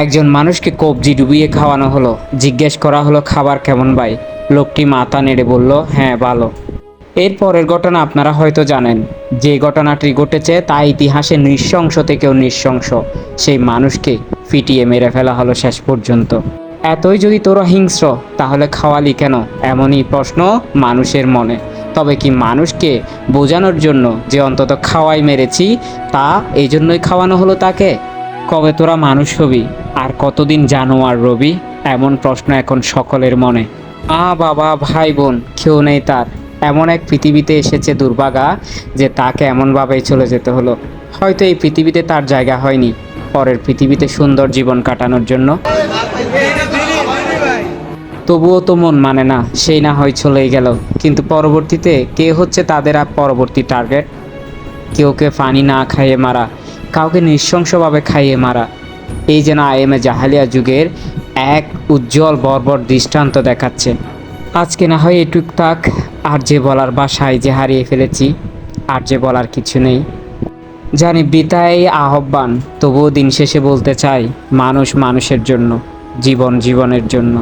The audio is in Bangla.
একজন মানুষকে কবজি ডুবিয়ে খাওয়ানো হলো। জিজ্ঞেস করা হলো খাবার কেমন ভাই। লোকটি মাথা নেড়ে বলল, হ্যাঁ ভালো। এর পরের ঘটনা আপনারা হয়তো জানেন। যে ঘটনাটি ঘটেছে তা ইতিহাসে নৃশংস থেকেও নৃশংস। সেই মানুষকে ফিটিয়ে মেরে ফেলা হলো শেষ পর্যন্ত। এতই যদি তোরা হিংস্র, তাহলে খাওয়ালি কেন? এমনই প্রশ্ন মানুষের মনে। তবে কি মানুষকে বোঝানোর জন্য যে অন্তত খাওয়াই মেরেছি, তা এই জন্যই খাওয়ানো হলো তাকে? কবে তোরা মানুষ হবি আর কতদিন জানোয়ার রবি? এমন প্রশ্ন এখন সকলের মনে। বাবা ভাই বোন কেউ নেই তার। এমন এক পৃথিবীতে এসেছে দুর্ভাগা যে তাকে এমনভাবেই চলে যেতে হলো। হয়তো এই পৃথিবীতে তার জায়গা হয়নি পরের পৃথিবীতে সুন্দর জীবন কাটানোর জন্য। তবুও তো মন মানে না, সেই না হয় চলেই গেল, কিন্তু পরবর্তীতে কে হচ্ছে তাদের পরবর্তী টার্গেট? কেউকে পানি না খাইয়ে মারা, কাউকে নৃশংসভাবে খাইয়ে মারা। এই যেন আইএমএ জাহালিয়া যুগের এক উজ্জ্বল বর্বর দৃষ্টান্ত দেখাচ্ছে। আজকে না হয় এটুক থাক। আর যে বলার বাসায় যে হারিয়ে ফেলেছি, আর যে বলার কিছু নেই। জানি বৃথায় আহ্বান, তবুও দিন শেষে বলতে চাই, মানুষ মানুষের জন্য, জীবন জীবনের জন্য।